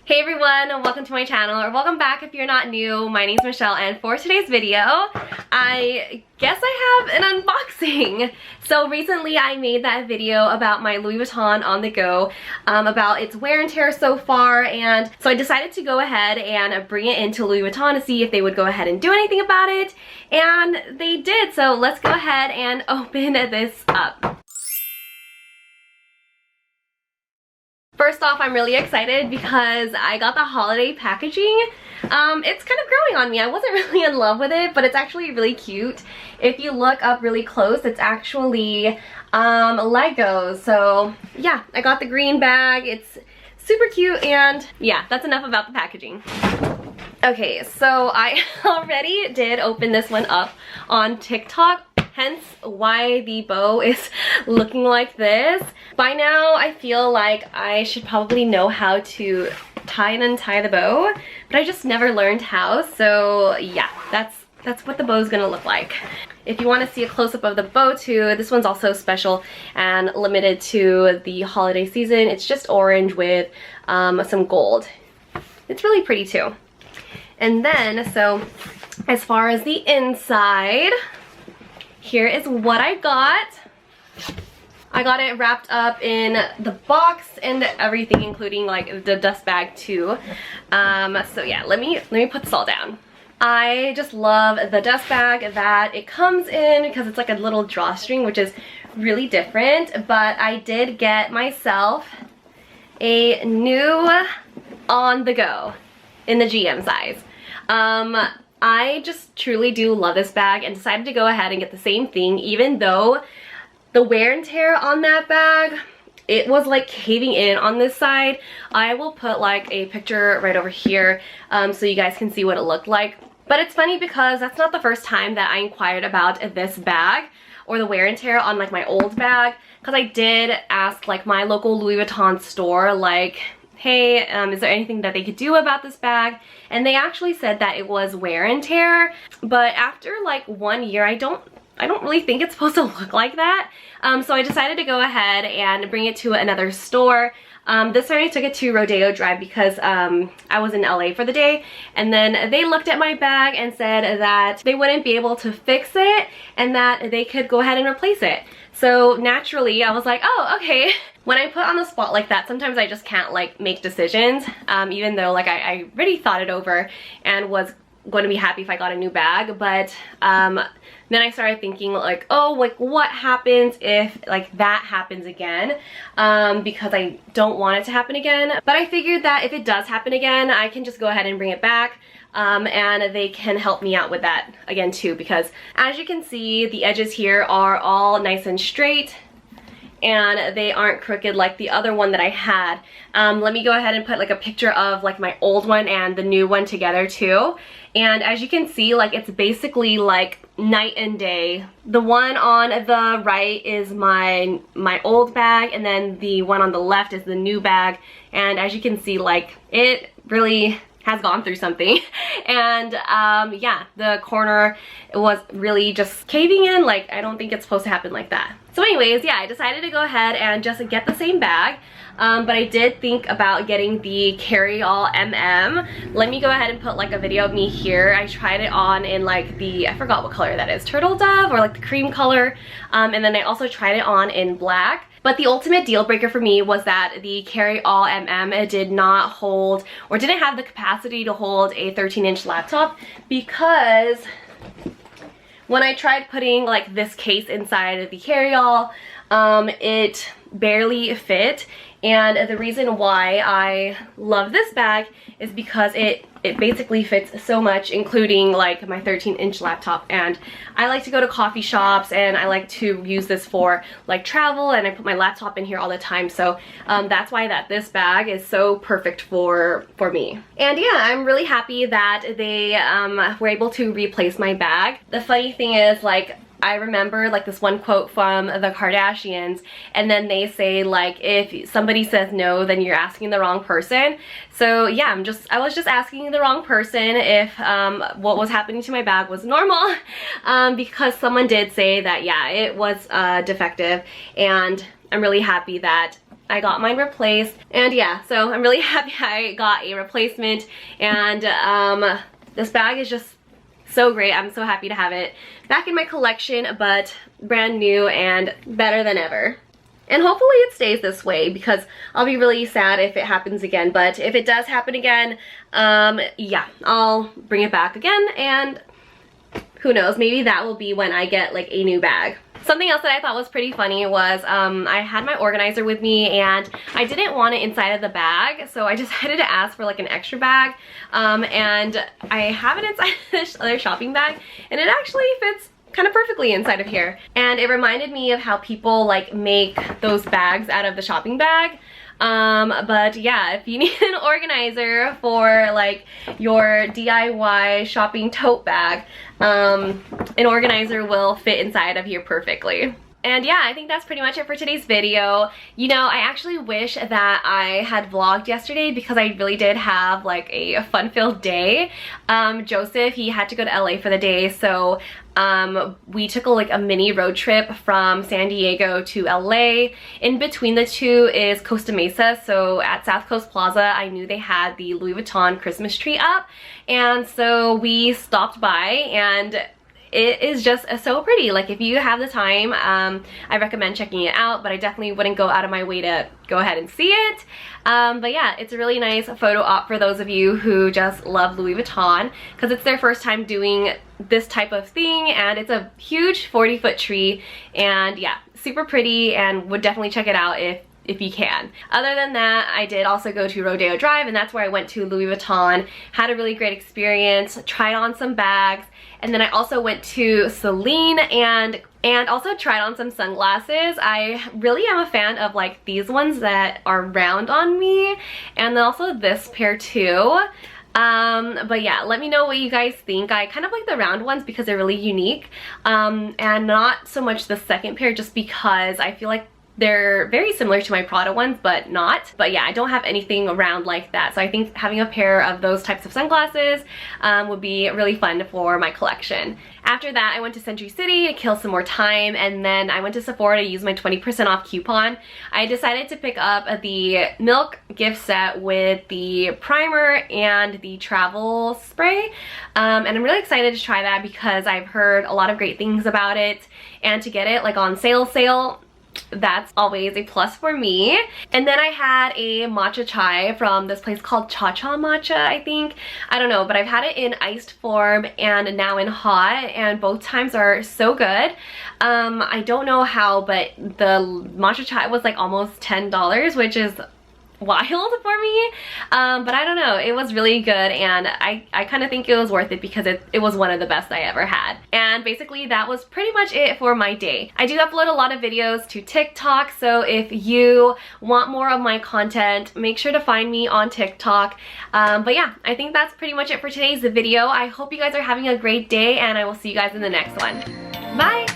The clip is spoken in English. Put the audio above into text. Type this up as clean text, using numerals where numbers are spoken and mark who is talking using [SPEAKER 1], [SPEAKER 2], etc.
[SPEAKER 1] Hey everyone, welcome to my channel, or welcome back if you're not new. My name's Michelle, and for today's video, I guess I have an unboxing. So recently I made that video about my Louis Vuitton on the go, about its wear and tear so far, and so I decided to go ahead and bring it into Louis Vuitton to see if they would go ahead and do anything about it, and they did. So let's go ahead and open this up. First off, I'm really excited because I got the holiday packaging. It's kind of growing on me. I wasn't really in love with it, but it's actually really cute. If you look up really close, it's actually Legos. So yeah, I got the green bag. It's super cute, and yeah, that's enough about the packaging. Okay, so I already did open this one up on TikTok, hence why the bow is looking like this. By now, I feel like I should probably know how to tie and untie the bow, but I just never learned how, so yeah, that's what the bow is gonna look like. If you want to see a close-up of the bow too, this one's also special and limited to the holiday season. It's just orange with some gold. It's really pretty too. And then, so as far as the inside, here is what I got. I got it wrapped up in the box and everything, including like the dust bag too. So yeah, let me put this all down. I just love the dust bag that it comes in because it's like a little drawstring, which is really different. But I did get myself a new on the go in the GM size. I just truly do love this bag and decided to go ahead and get the same thing, even though the wear and tear on that bag, it was like caving in on this side. I will put like a picture right over here so you guys can see what it looked like. But it's funny because that's not the first time that I inquired about this bag or the wear and tear on like my old bag, because I did ask like my local Louis Vuitton store, like, hey, is there anything that they could do about this bag? And they actually said that it was wear and tear, but after like 1 year, I don't really think it's supposed to look like that. So I decided to go ahead and bring it to another store. This time I took it to Rodeo Drive because I was in LA for the day, and then they looked at my bag and said that they wouldn't be able to fix it and that they could go ahead and replace it. So naturally I was like, oh, okay. When I put on the spot like that, sometimes I just can't like make decisions, even though like I really thought it over and was going to be happy if I got a new bag. But then I started thinking like, oh, like what happens if like that happens again, because I don't want it to happen again. But I figured that if it does happen again, I can just go ahead and bring it back. And they can help me out with that again too, because as you can see, the edges here are all nice and straight and they aren't crooked like the other one that I had. Let me go ahead and put like a picture of like my old one and the new one together too. And as you can see, like it's basically like night and day. The one on the right is my old bag, and then the one on the left is the new bag. And as you can see, like it really has gone through something. And yeah, the corner was really just caving in. Like I don't think it's supposed to happen like that. So anyways, yeah, I decided to go ahead and just get the same bag. But I did think about getting the carry-all MM. Let me go ahead and put like a video of me here. I tried it on in like the, I forgot what color that is, turtle dove or like the cream color. And then I also tried it on in black. But the ultimate deal breaker for me was that the carry-all MM did not hold, or didn't have the capacity to hold a 13-inch laptop, because when I tried putting like this case inside of the carry-all, it barely fit. And the reason why I love this bag is because it basically fits so much, including like my 13-inch laptop. And I like to go to coffee shops, and I like to use this for like travel, and I put my laptop in here all the time. So that's why this bag is so perfect for me. And yeah, I'm really happy that they were able to replace my bag. The funny thing is, like, I remember like this one quote from the Kardashians, and then they say like, if somebody says no, then you're asking the wrong person. So yeah, I was just asking the wrong person if what was happening to my bag was normal, because someone did say that yeah, it was defective, and I'm really happy that I got mine replaced, and yeah, so I'm really happy I got a replacement, and this bag is just so great. I'm so happy to have it back in my collection, but brand new and better than ever. And hopefully it stays this way, because I'll be really sad if it happens again. But if it does happen again, yeah, I'll bring it back again, and who knows, maybe that will be when I get like a new bag. Something else that I thought was pretty funny was I had my organizer with me, and I didn't want it inside of the bag, so I decided to ask for like an extra bag, and I have it inside this other shopping bag, and it actually fits kind of perfectly inside of here. And it reminded me of how people like make those bags out of the shopping bag. But yeah, if you need an organizer for like your DIY shopping tote bag, an organizer will fit inside of here perfectly. And yeah, I think that's pretty much it for today's video. You know, I actually wish that I had vlogged yesterday, because I really did have like a fun-filled day. Joseph, he had to go to LA for the day, so we took like a mini road trip from San Diego to LA. In between the two is Costa Mesa, so at South Coast Plaza I knew they had the Louis Vuitton Christmas tree up, and so we stopped by, and it is just so pretty. Like, if you have the time, I recommend checking it out, but I definitely wouldn't go out of my way to go ahead and see it. But yeah, it's a really nice photo op for those of you who just love Louis Vuitton, because it's their first time doing this type of thing, and it's a huge 40-foot tree, and yeah, super pretty, and would definitely check it out if you can. Other than that, I did also go to Rodeo Drive, and that's where I went to Louis Vuitton, had a really great experience, tried on some bags, and then I also went to Celine and also tried on some sunglasses. I really am a fan of like these ones that are round on me, and then also this pair too. But yeah, let me know what you guys think. I kind of like the round ones because they're really unique, and not so much the second pair, just because I feel like they're very similar to my Prada ones, but not. But yeah, I don't have anything around like that, so I think having a pair of those types of sunglasses would be really fun for my collection. After that, I went to Century City to kill some more time, and then I went to Sephora to use my 20% off coupon. I decided to pick up the Milk gift set with the primer and the travel spray, and I'm really excited to try that because I've heard a lot of great things about it, and to get it like on sale, that's always a plus for me. And then I had a matcha chai from this place called Cha Cha Matcha, I think. I don't know, but I've had it in iced form and now in hot, and both times are so good. I don't know how, but the matcha chai was like almost $10, which is wild for me, but I don't know, it was really good, and I kind of think it was worth it because it was one of the best I ever had. And basically that was pretty much it for my day. I do upload a lot of videos to TikTok, so if you want more of my content, make sure to find me on TikTok. But yeah, I think that's pretty much it for today's video. I hope you guys are having a great day, and I will see you guys in the next one. Bye!